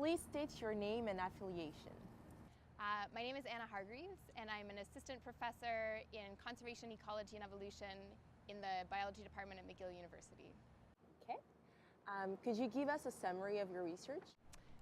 Please state your name and affiliation. My name is Anna Hargreaves, and I'm an assistant professor in conservation, ecology, and evolution in the biology department at McGill University. Okay. Could you give us a summary of your research?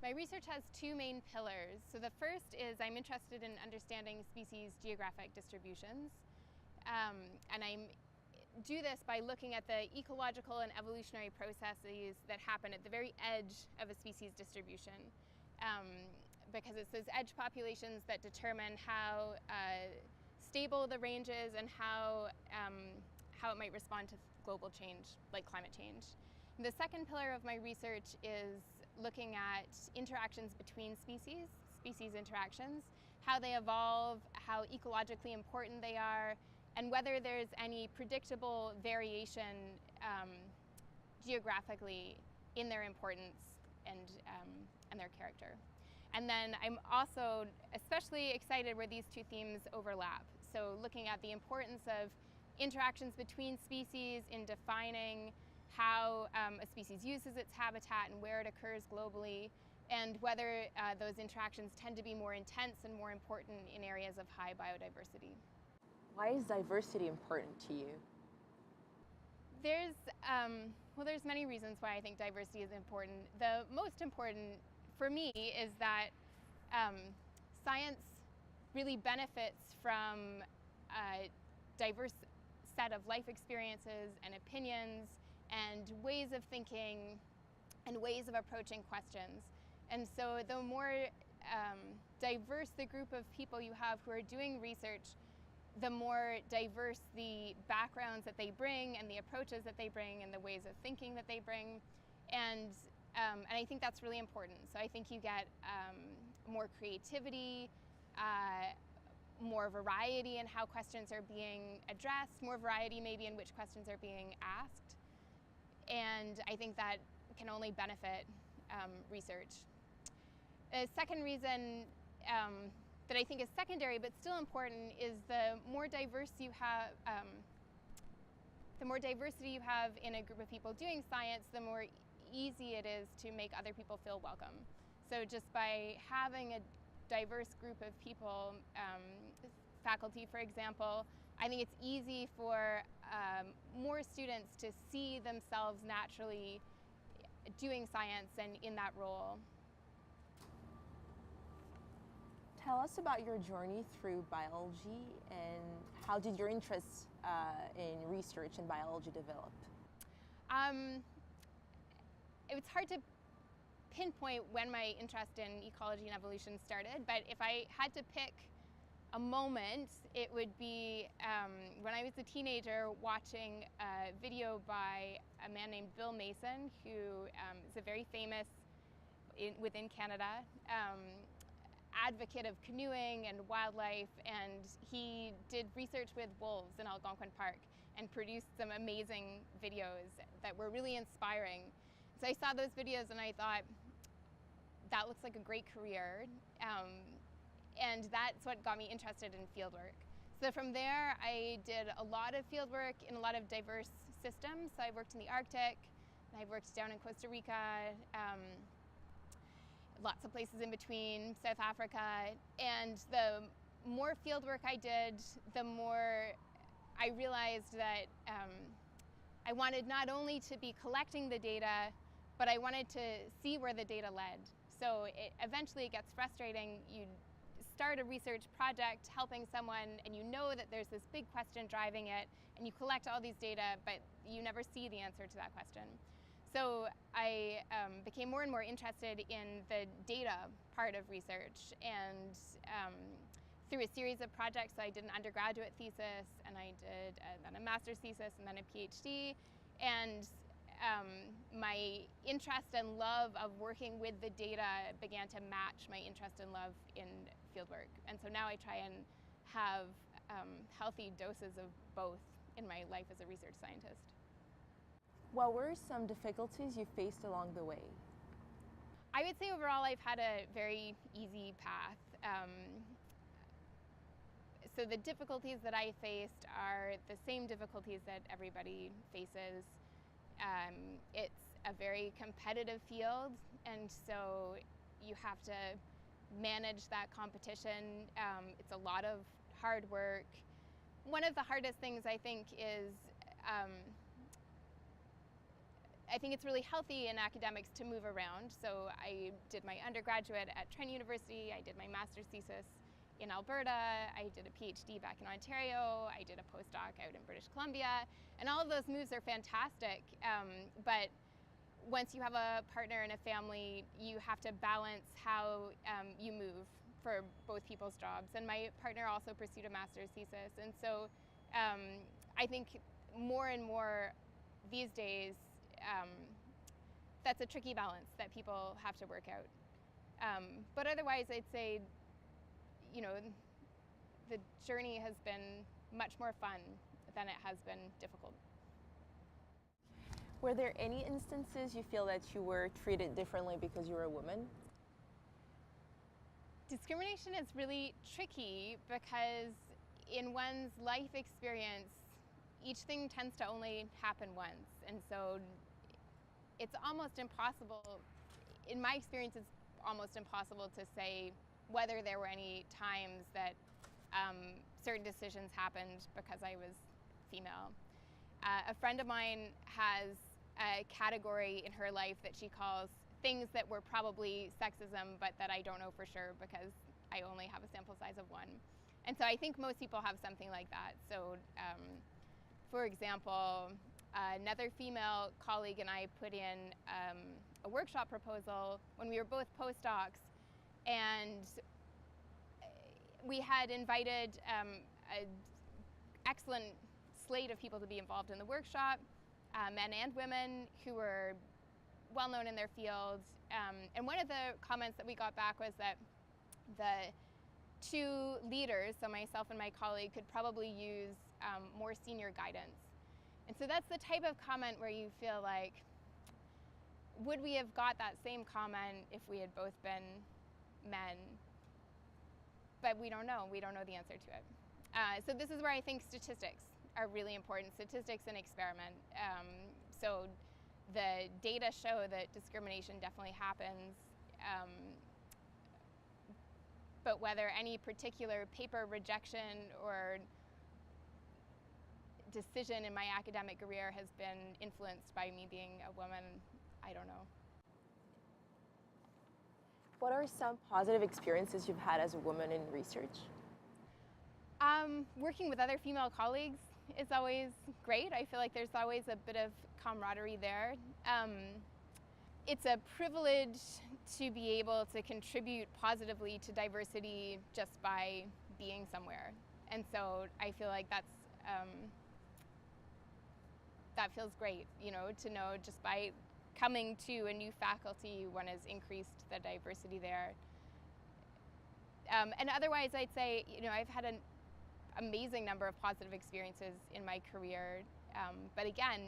My research has two main pillars. So the first is I'm interested in understanding species geographic distributions. And I do this by looking at the ecological and evolutionary processes that happen at the very edge of a species distribution. Because it's those edge populations that determine how stable the range is and how it might respond to global change, like climate change. The second pillar of my research is looking at interactions between species interactions, how they evolve, how ecologically important they are, and whether there's any predictable variation geographically in their importance and their character. And then I'm also especially excited where these two themes overlap. So looking at the importance of interactions between species in defining how a species uses its habitat and where it occurs globally, and whether those interactions tend to be more intense and more important in areas of high biodiversity. Why is diversity important to you? There's many reasons why I think diversity is important. The most important for me is that science really benefits from a diverse set of life experiences and opinions and ways of thinking and ways of approaching questions. And so the more diverse the group of people you have who are doing research, the more diverse the backgrounds that they bring and the approaches that they bring and the ways of thinking that they bring. And I think that's really important. So I think you get more creativity, more variety in how questions are being addressed, more variety maybe in which questions are being asked. And I think that can only benefit research. A second reason that I think is secondary but still important is the more diverse you have, the more diversity you have in a group of people doing science, the more easy it is to make other people feel welcome. So just by having a diverse group of people, faculty for example, I think it's easy for more students to see themselves naturally doing science and in that role. Tell us about your journey through biology and how did your interest in research and biology develop? It's hard to pinpoint when my interest in ecology and evolution started, but if I had to pick a moment, it would be when I was a teenager watching a video by a man named Bill Mason, who is a very famous, within Canada, advocate of canoeing and wildlife, and he did research with wolves in Algonquin Park and produced some amazing videos that were really inspiring. So I saw those videos and I thought, that looks like a great career. And that's what got me interested in fieldwork. So from there, I did a lot of fieldwork in a lot of diverse systems. So I worked in the Arctic, and I worked down in Costa Rica, lots of places in between, South Africa. And the more fieldwork I did, the more I realized that I wanted not only to be collecting the data, but I wanted to see where the data led. So eventually it gets frustrating. You start a research project helping someone and you know that there's this big question driving it and you collect all these data, but you never see the answer to that question. So I became more and more interested in the data part of research, and through a series of projects, so I did an undergraduate thesis and I did then a master's thesis and then a PhD, and my interest and love of working with the data began to match my interest and love in fieldwork. And so now I try and have healthy doses of both in my life as a research scientist. What were some difficulties you faced along the way? I would say overall I've had a very easy path. So the difficulties that I faced are the same difficulties that everybody faces. It's a very competitive field, and so you have to manage that competition. It's a lot of hard work. One of the hardest things I think is, I think it's really healthy in academics to move around. So I did my undergraduate at Trent University, I did my master's thesis in Alberta, I did a PhD back in Ontario, I did a postdoc out in British Columbia, and all of those moves are fantastic. But once you have a partner and a family, you have to balance how you move for both people's jobs. And my partner also pursued a master's thesis. And so I think more and more these days, that's a tricky balance that people have to work out. But otherwise, I'd say, you know, the journey has been much more fun than it has been difficult. Were there any instances you feel that you were treated differently because you were a woman? Discrimination is really tricky because in one's life experience, each thing tends to only happen once. And so it's almost impossible, in my experience, it's almost impossible to say whether there were any times that certain decisions happened because I was female. A friend of mine has a category in her life that she calls things that were probably sexism, but that I don't know for sure because I only have a sample size of one. And so I think most people have something like that. So for example, another female colleague and I put in a workshop proposal when we were both postdocs, and we had invited an excellent slate of people to be involved in the workshop, men and women who were well known in their fields. And one of the comments that we got back was that the two leaders, so myself and my colleague, could probably use more senior guidance. And so that's the type of comment where you feel like, would we have got that same comment if we had both been men? But we don't know. We don't know the answer to it. So this is where I think statistics are really important. Statistics and experiment. So the data show that discrimination definitely happens. But whether any particular paper rejection or decision in my academic career has been influenced by me being a woman, I don't know. What are some positive experiences you've had as a woman in research? Working with other female colleagues is always great. I feel like there's always a bit of camaraderie there. It's a privilege to be able to contribute positively to diversity just by being somewhere. And so I feel like that feels great, you know, to know just by coming to a new faculty, one has increased the diversity there. And otherwise, I'd say, you know, I've had an amazing number of positive experiences in my career. But again,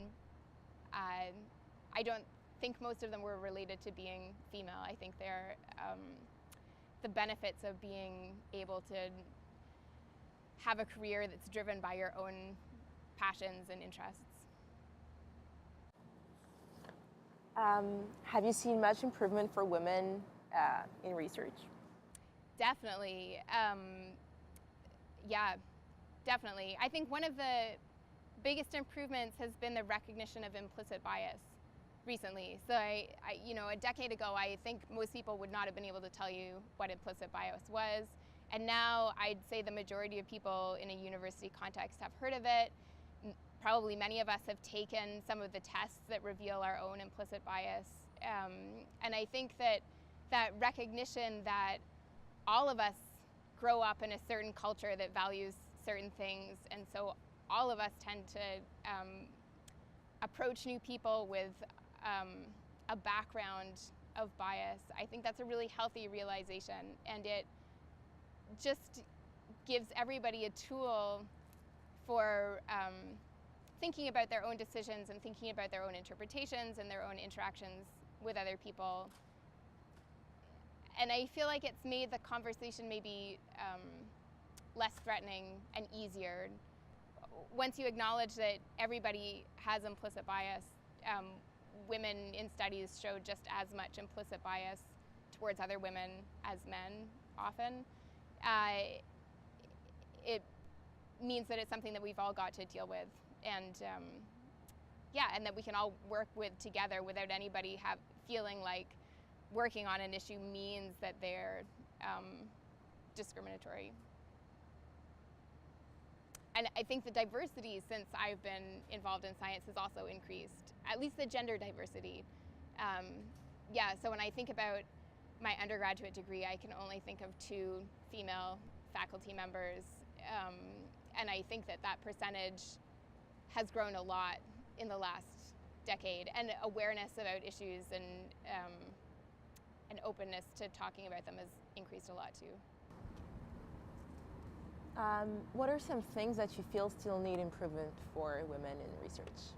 I don't think most of them were related to being female. I think they're the benefits of being able to have a career that's driven by your own passions and interests. Have you seen much improvement for women in research? Definitely. Yeah, definitely. I think one of the biggest improvements has been the recognition of implicit bias recently. So you know, a decade ago, I think most people would not have been able to tell you what implicit bias was. And now I'd say the majority of people in a university context have heard of it. Probably many of us have taken some of the tests that reveal our own implicit bias. And I think that that recognition that all of us grow up in a certain culture that values certain things, and so all of us tend to approach new people with a background of bias. I think that's a really healthy realization, and it just gives everybody a tool for thinking about their own decisions and thinking about their own interpretations and their own interactions with other people. And I feel like it's made the conversation maybe less threatening and easier. Once you acknowledge that everybody has implicit bias, women in studies show just as much implicit bias towards other women as men often, it means that it's something that we've all got to deal with, and and that we can all work with together without anybody feeling like working on an issue means that they're discriminatory. And I think the diversity since I've been involved in science has also increased, at least the gender diversity. So when I think about my undergraduate degree, I can only think of 2 female faculty members, and I think that percentage has grown a lot in the last decade, and awareness about issues and openness to talking about them has increased a lot too. What are some things that you feel still need improvement for women in research?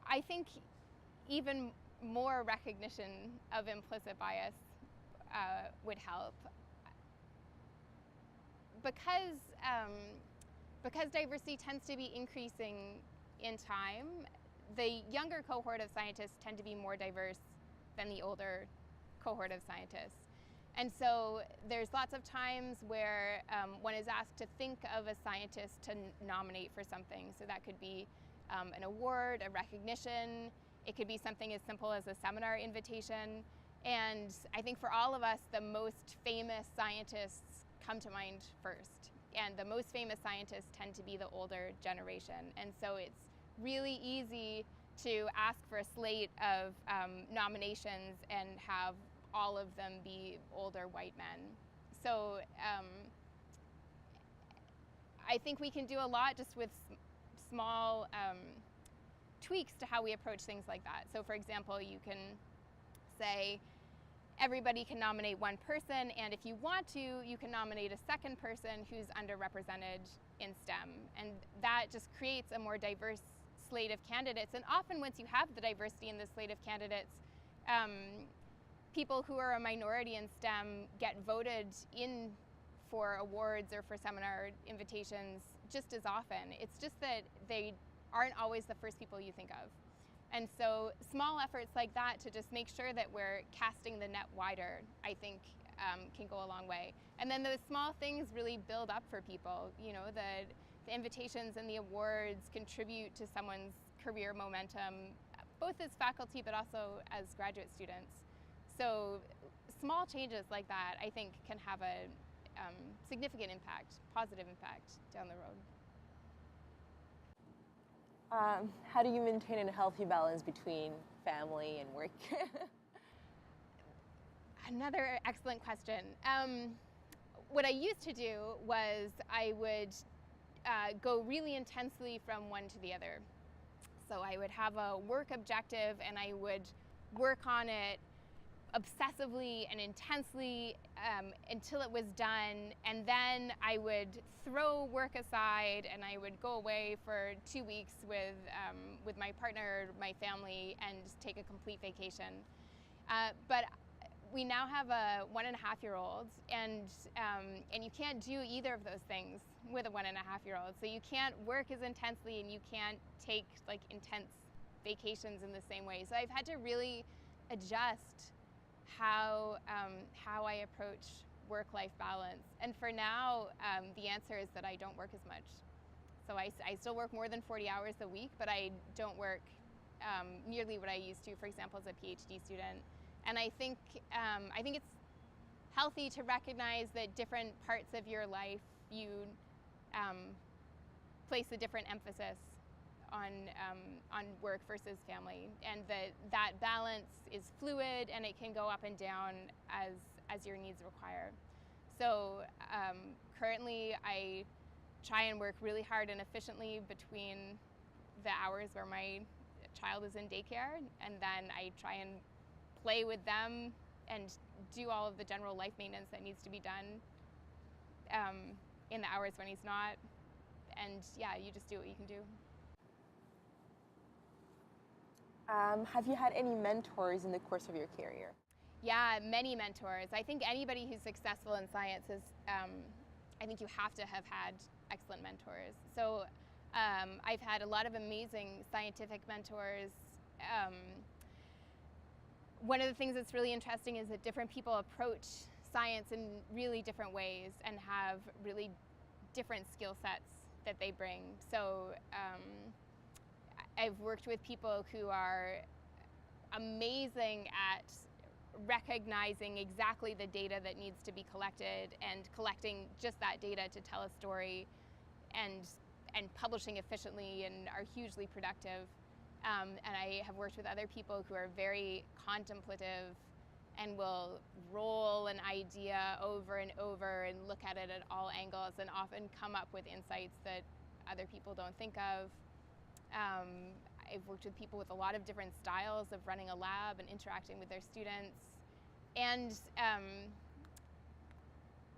I think even more recognition of implicit bias would help. Because diversity tends to be increasing in time, the younger cohort of scientists tend to be more diverse than the older cohort of scientists. And so there's lots of times where one is asked to think of a scientist to nominate for something. So that could be an award, a recognition. It could be something as simple as a seminar invitation. And I think for all of us, the most famous scientists come to mind first. And the most famous scientists tend to be the older generation. And so it's really easy to ask for a slate of nominations and have all of them be older white men. So I think we can do a lot just with small tweaks to how we approach things like that. So for example, you can say everybody can nominate one person, and if you want to, you can nominate a second person who's underrepresented in STEM. And that just creates a more diverse slate of candidates. And often once you have the diversity in the slate of candidates, people who are a minority in STEM get voted in for awards or for seminar invitations just as often. It's just that they aren't always the first people you think of. And so small efforts like that to just make sure that we're casting the net wider, I think can go a long way. And then those small things really build up for people. You know, the invitations and the awards contribute to someone's career momentum, both as faculty but also as graduate students. So small changes like that, I think, can have a significant impact, positive impact down the road. How do you maintain a healthy balance between family and work? Another excellent question. What I used to do was I would go really intensely from one to the other. So I would have a work objective and I would work on it obsessively and intensely until it was done, and then I would throw work aside and I would go away for 2 weeks with my partner, my family, and just take a complete vacation. But we now have a 1.5-year-old, and you can't do either of those things with a 1.5-year-old. So you can't work as intensely and you can't take like intense vacations in the same way. So I've had to really adjust how I approach work-life balance. And for now, the answer is that I don't work as much. So I still work more than 40 hours a week, but I don't work nearly what I used to, for example, as a PhD student. And I think it's healthy to recognize that different parts of your life you place a different emphasis on work versus family, and that balance is fluid and it can go up and down as your needs require. So currently I try and work really hard and efficiently between the hours where my child is in daycare, and then I try and play with them and do all of the general life maintenance that needs to be done in the hours when he's not. And yeah, you just do what you can do. Have you had any mentors in the course of your career? Yeah, many mentors. I think anybody who's successful in science is, I think you have to have had excellent mentors. So I've had a lot of amazing scientific mentors one of the things that's really interesting is that different people approach science in really different ways and have really different skill sets that they bring. So I've worked with people who are amazing at recognizing exactly the data that needs to be collected and collecting just that data to tell a story and publishing efficiently and are hugely productive. And I have worked with other people who are very contemplative and will roll an idea over and over and look at it at all angles and often come up with insights that other people don't think of. I've worked with people with a lot of different styles of running a lab and interacting with their students. And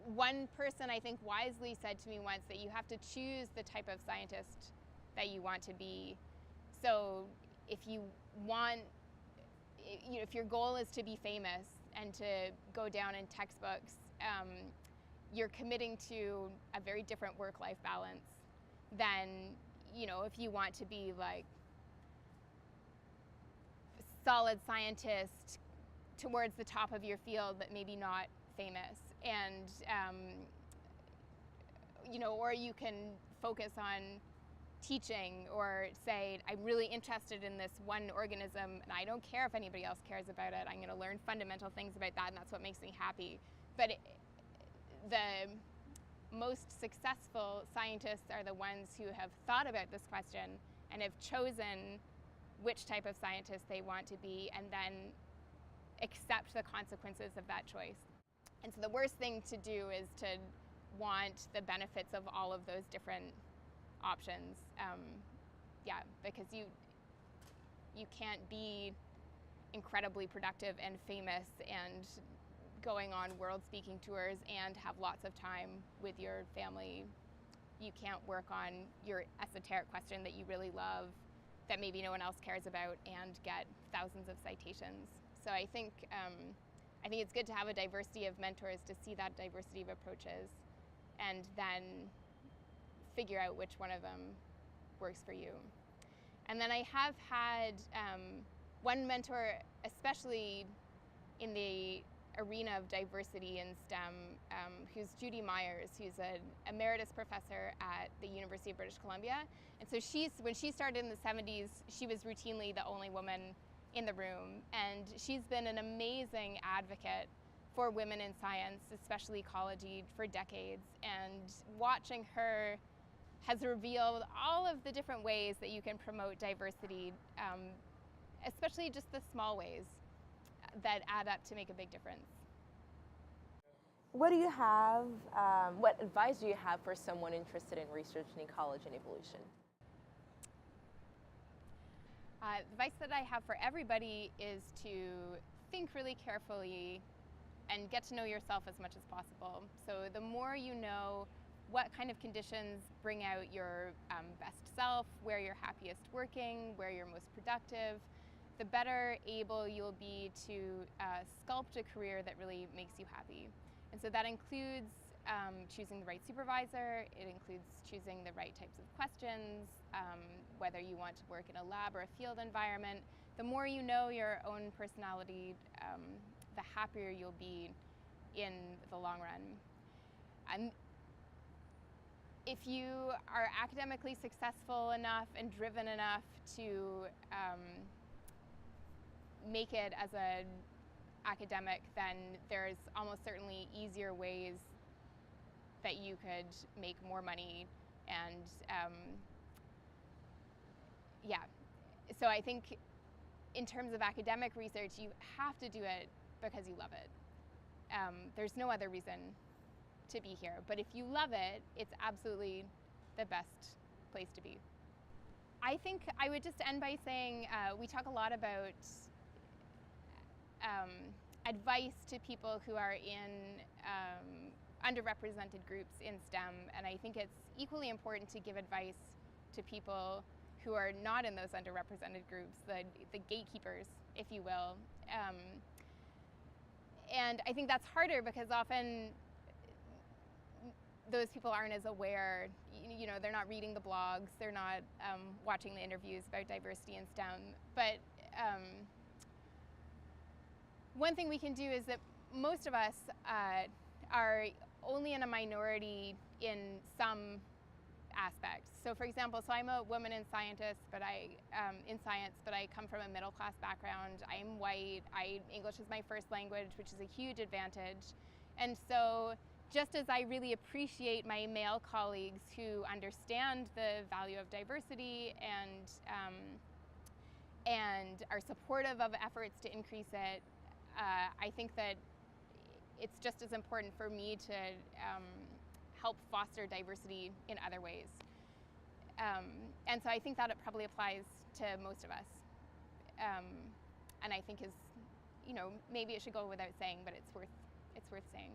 one person, I think, wisely said to me once that you have to choose the type of scientist that you want to be. So if you want, if your goal is to be famous and to go down in textbooks, you're committing to a very different work-life balance than, if you want to be like solid scientist towards the top of your field, but maybe not famous. And, or you can focus on teaching or say, I'm really interested in this one organism and I don't care if anybody else cares about it. I'm going to learn fundamental things about that and that's what makes me happy. But the most successful scientists are the ones who have thought about this question and have chosen which type of scientist they want to be and then accept the consequences of that choice. And so the worst thing to do is to want the benefits of all of those different options. Because you can't be incredibly productive and famous and going on world speaking tours and have lots of time with your family. You can't work on your esoteric question that you really love that maybe no one else cares about and get thousands of citations. So I think it's good to have a diversity of mentors to see that diversity of approaches and then figure out which one of them works for you. And then I have had one mentor, especially in the arena of diversity in STEM, who's Judy Myers, who's an emeritus professor at the University of British Columbia. And so when she started in the 70s, she was routinely the only woman in the room. And she's been an amazing advocate for women in science, especially ecology, for decades. And watching her has revealed all of the different ways that you can promote diversity, especially just the small ways that add up to make a big difference. What do you have, what advice do you have for someone interested in research in ecology and evolution? The advice that I have for everybody is to think really carefully and get to know yourself as much as possible. So the more you know what kind of conditions bring out your best self, where you're happiest working, where you're most productive, the better able you'll be to sculpt a career that really makes you happy. And so that includes choosing the right supervisor, it includes choosing the right types of questions, whether you want to work in a lab or a field environment. The more you know your own personality, the happier you'll be in the long run. And if you are academically successful enough and driven enough to make it as an academic, then there's almost certainly easier ways that you could make more money. And so I think in terms of academic research, you have to do it because you love it. There's no other reason to be here. But if you love it, it's absolutely the best place to be. I think I would just end by saying we talk a lot about advice to people who are in underrepresented groups in STEM, and I think it's equally important to give advice to people who are not in those underrepresented groups, the gatekeepers, if you will. And I think that's harder because often those people aren't as aware, they're not reading the blogs, they're not watching the interviews about diversity in STEM. But one thing we can do is that most of us are only in a minority in some aspect. So for example, I'm a woman in science, but I come from a middle class background. I'm white. English is my first language, which is a huge advantage. And so just as I really appreciate my male colleagues who understand the value of diversity and are supportive of efforts to increase it, I think that it's just as important for me to help foster diversity in other ways. And so I think that it probably applies to most of us. And I think maybe it should go without saying, but it's worth saying.